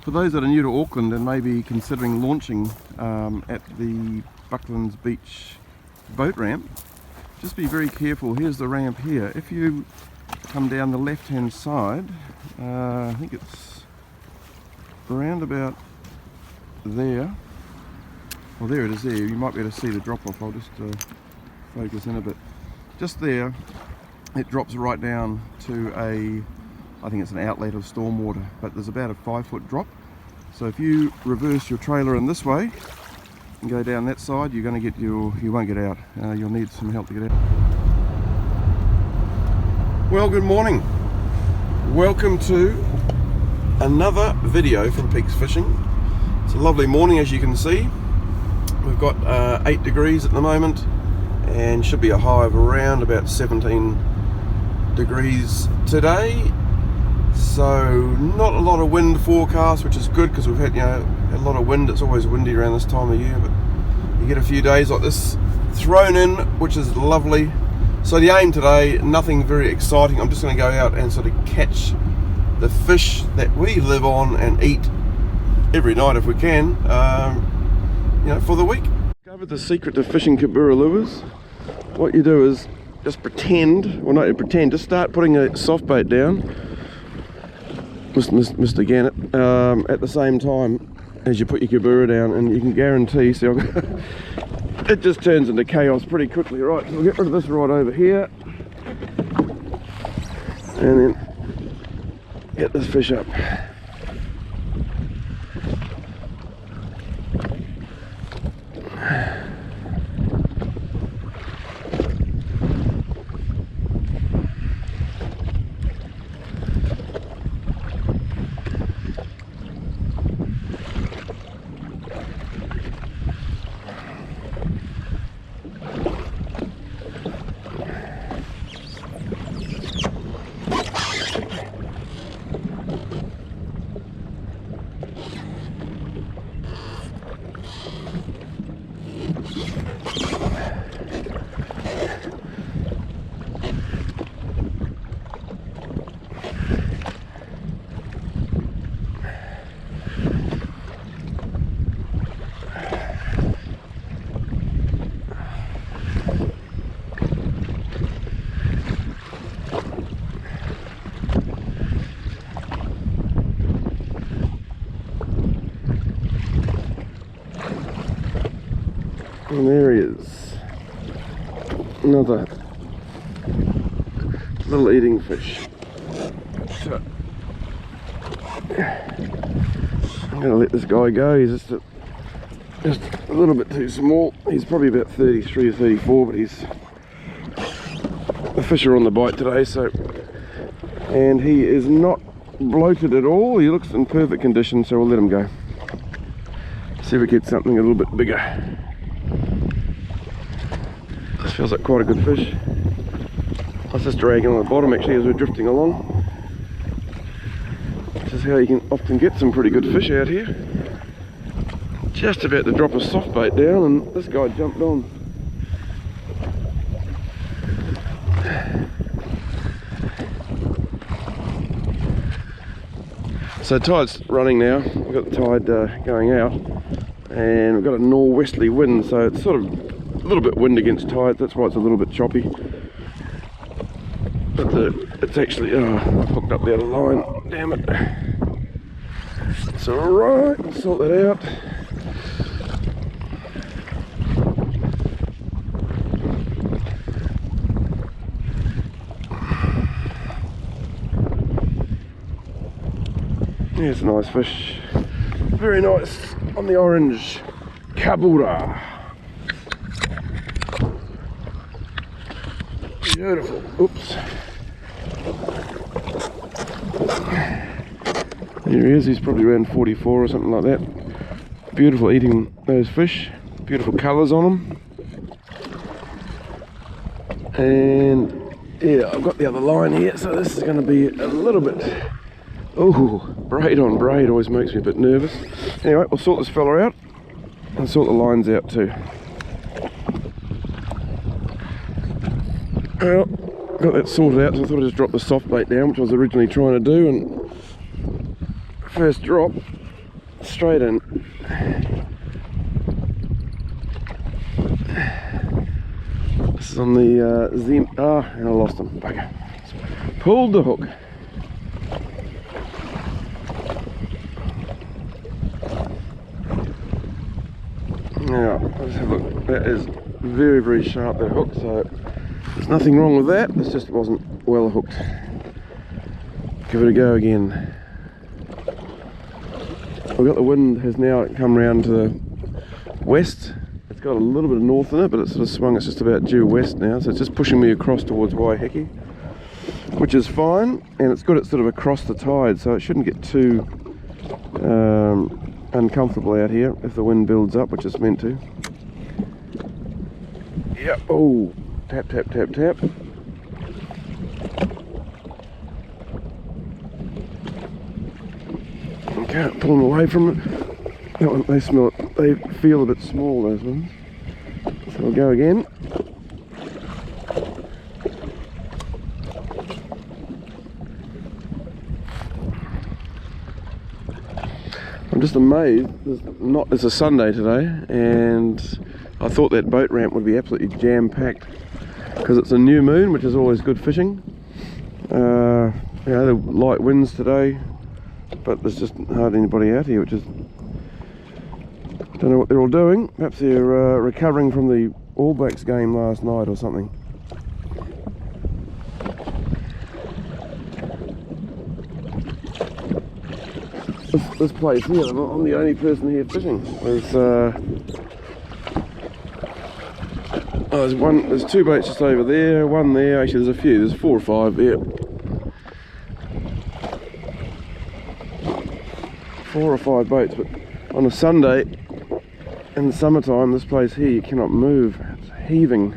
For those that are new to Auckland and maybe considering launching at the Bucklands Beach boat ramp, just be very careful. Here's the ramp here. If you come down the left hand side, I think it's around about there. Well, there it is there. You might be able to see the drop off. I'll just focus in a bit. Just there, it drops right down to I think it's an outlet of stormwater, but there's about a 5-foot drop. So if you reverse your trailer in this way and go down that side, you're going to get you won't get out. You'll need some help to get out. Well, good morning. Welcome to another video from Peeex Fishing. It's a lovely morning, as you can see. We've got 8 degrees at the moment and should be a high of around about 17 degrees today. So not a lot of wind forecast, which is good because we've had a lot of wind. It's always windy around this time of year, but you get a few days like this thrown in, which is lovely. So the aim today, nothing very exciting. I'm just going to go out and sort of catch the fish that we live on and eat every night if we can, for the week. Discovered the secret to fishing Kabura lures. What you do is just pretend, well not pretend, just start putting a soft bait down, Mr. Gannett, at the same time as you put your Kabura down, and you can guarantee, see, it just turns into chaos pretty quickly. Right, so we'll get rid of this right over here, and then get this fish up. And there he is, another little eating fish. So I'm going to let this guy go. He's just a little bit too small. He's probably about 33 or 34, but the fish are on the bite today. And he is not bloated at all. He looks in perfect condition, so we'll let him go. See if we get something a little bit bigger. This feels like quite a good fish. I was just dragging on the bottom actually as we're drifting along. This is how you can often get some pretty good fish out here. Just about to drop a soft bait down and this guy jumped on. So tide's running now. We've got the tide going out and we've got a northwesterly wind, so it's sort of a little bit wind against tide, that's why it's a little bit choppy. But it's actually, I've hooked up the other line, damn it. It's alright, we'll sort that out. Here's a nice fish, very nice on the orange Kabura. Beautiful. Oops. There he is. He's probably around 44 or something like that. Beautiful eating those fish. Beautiful colours on them. And yeah, I've got the other line here, so this is going to be a little bit. Oh, braid on braid always makes me a bit nervous. Anyway, we'll sort this fella out and sort the lines out too. Well, got that sorted out, so I thought I'd just drop the soft bait down, which I was originally trying to do, and first drop, straight in. This is on the Zim. Ah, and I lost him. Bugger. Pulled the hook. Now, let's have a look. That is very, very sharp, that hook, so there's nothing wrong with that. This just wasn't well hooked. Give it a go again. We've got the wind has now come round to the west. It's got a little bit of north in it, but it's sort of swung. It's just about due west now, so it's just pushing me across towards Waiheke, which is fine, and it's good. It's sort of across the tide, so it shouldn't get too uncomfortable out here if the wind builds up, which it's meant to. Yep. Oh, tap, tap, tap, tap. Can't pull them away from it. That one, they smell it. They feel a bit small, those ones. So we'll go again. I'm just amazed. It's a Sunday today, and I thought that boat ramp would be absolutely jam-packed because it's a new moon, which is always good fishing. You know, the light winds today, but there's just hardly anybody out here, which is, don't know what they're all doing. Perhaps they're recovering from the All Blacks game last night or something. This place here, I'm the only person here fishing. There's two boats just over there, one there. Actually, there's a few. There's 4 or 5 there. 4 or 5 boats, but on a Sunday in the summertime, this place here you cannot move. It's heaving.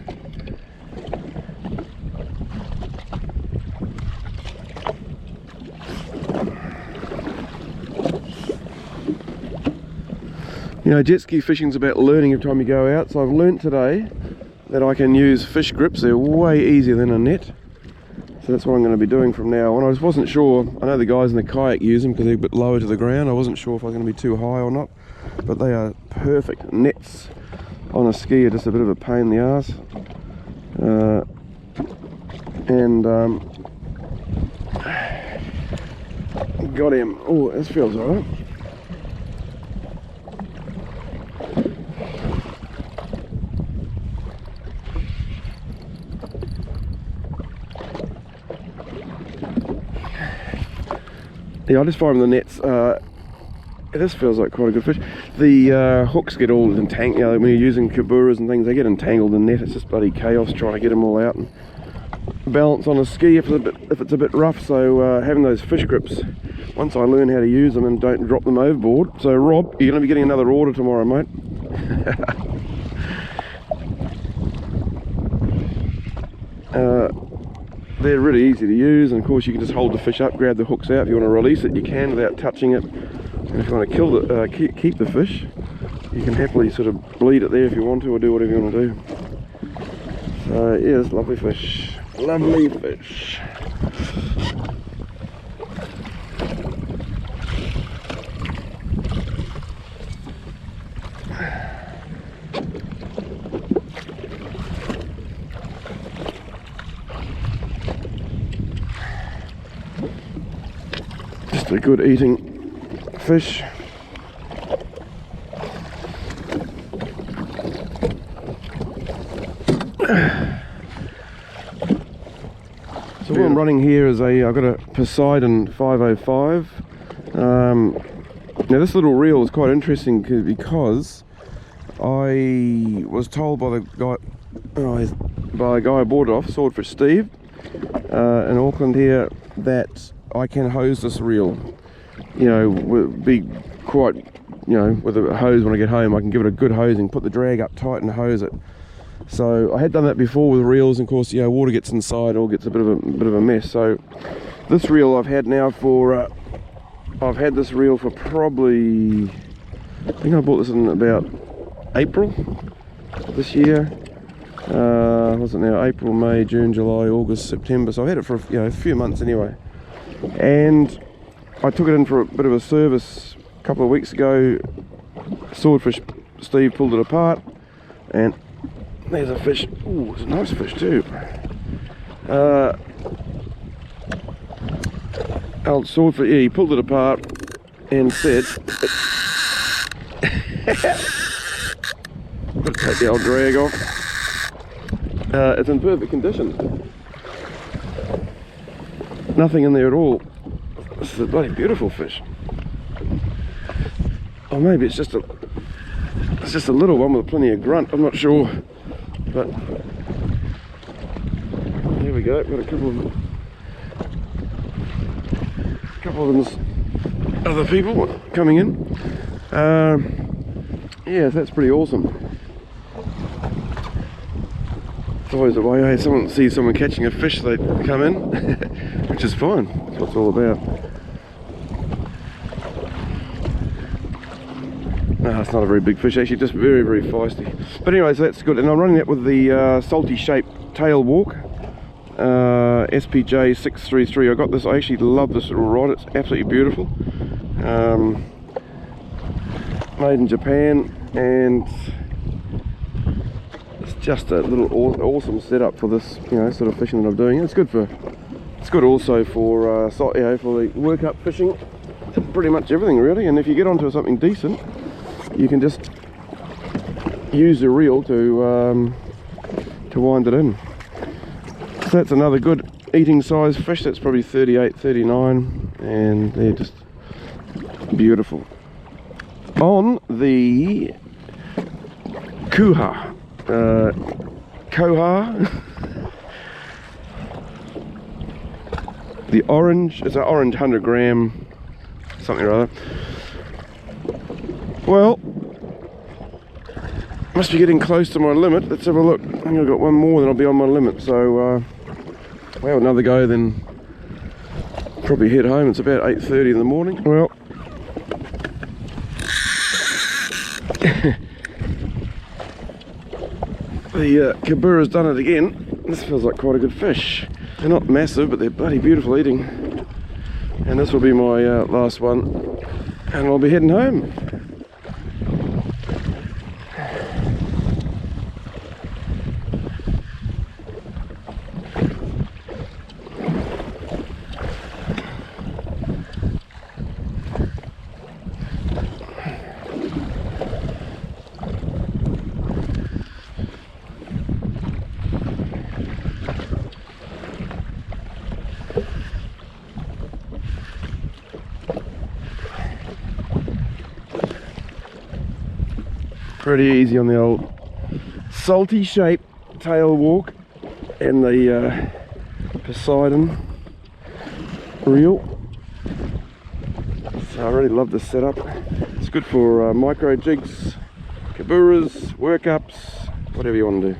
You know, jet ski fishing's about learning every time you go out, so I've learnt today that I can use fish grips. They're way easier than a net, so that's what I'm going to be doing from now on. I just wasn't sure. I know the guys in the kayak use them because they're a bit lower to the ground. I wasn't sure if I was going to be too high or not, but they are perfect. Nets on a ski are just a bit of a pain in the ass, got him. Oh, this feels alright. Yeah, I just find the nets, this feels like quite a good fish. The hooks get all entangled, you know, when you're using Kaburas and things, they get entangled in the net. It's just bloody chaos trying to get them all out and balance on a ski if it's a bit rough. So having those fish grips, once I learn how to use them and don't drop them overboard. So Rob, you're going to be getting another order tomorrow, mate. They're really easy to use, and of course you can just hold the fish up, grab the hooks out. If you want to release it, you can without touching it. And if you want to keep the fish, you can happily sort of bleed it there if you want to, or do whatever you want to do. So yeah, it's lovely fish. Lovely fish. A good eating fish. So what I'm running here is I've got a Poseidon 505. Now this little reel is quite interesting because I was told by the guy I bought it off, Swordfish Steve, in Auckland here, that I can hose this reel, you know, be quite, you know, with a hose when I get home. I can give it a good hosing, put the drag up tight and hose it. So I had done that before with reels, and of course, you know, water gets inside, it all gets a bit of a mess. So this reel I've had now for, I've had this reel for probably, I think I bought this in about April this year. What's it now? April, May, June, July, August, September. So I've had it for, you know, a few months anyway. And I took it in for a bit of a service a couple of weeks ago, swordfish Steve pulled it apart, and there's a fish. Ooh, it's a nice fish too. Old swordfish, yeah, he pulled it apart and said, gotta take the old drag off. It's in perfect condition. Nothing in there at all. This is a bloody beautiful fish. Or maybe it's just a little one with plenty of grunt. I'm not sure, but here we go. Got a couple of them, other people coming in. Yeah, that's pretty awesome. It's always the way, someone sees someone catching a fish, they come in, which is fine. That's what it's all about. No, it's not a very big fish, actually, just very, very feisty. But anyway, so that's good. And I'm running that with the salty shaped tail walk, SPJ 633. I got this. I actually love this little rod. It's absolutely beautiful. Made in Japan, and it's just a little awesome setup for this, sort of fishing that I'm doing. It's good also for for the work-up fishing. Pretty much everything really. And if you get onto something decent, you can just use the reel to wind it in. So that's another good eating size fish. That's probably 38, 39, and they're just beautiful. On the Koha, the orange, it's an orange 100 gram something or other. Well, must be getting close to my limit. Let's have a look. I think I've got one more, then I'll be on my limit. So well, another go, then probably head home. It's about 8:30 in the morning. Well, the Kabura's done it again. This feels like quite a good fish. They're not massive, but they're bloody beautiful eating. And this will be my last one, and I'll be heading home. Pretty easy on the old salty shaped tail walk and the Poseidon reel. So I really love this setup. It's good for micro jigs, Kaburas, workups, whatever you want to do.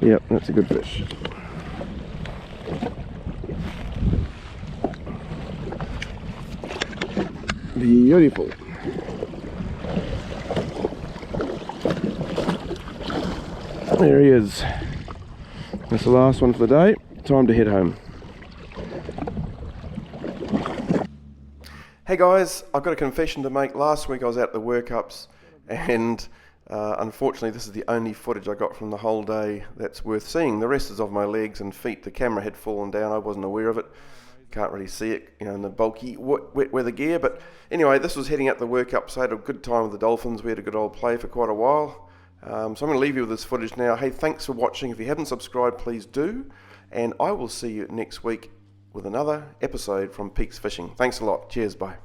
Yep, that's a good fish. Beautiful. There he is. That's the last one for the day. Time to head home. Hey guys, I've got a confession to make. Last week I was out at the workups, and unfortunately this is the only footage I got from the whole day that's worth seeing. The rest is of my legs and feet. The camera had fallen down. I wasn't aware of it. Can't really see it, in the bulky wet weather gear. But anyway, this was heading out the workups. I had a good time with the Dolphins. We had a good old play for quite a while. So I'm going to leave you with this footage now. Hey, thanks for watching. If you haven't subscribed, please do. And I will see you next week with another episode from Peeex Fishing. Thanks a lot. Cheers. Bye.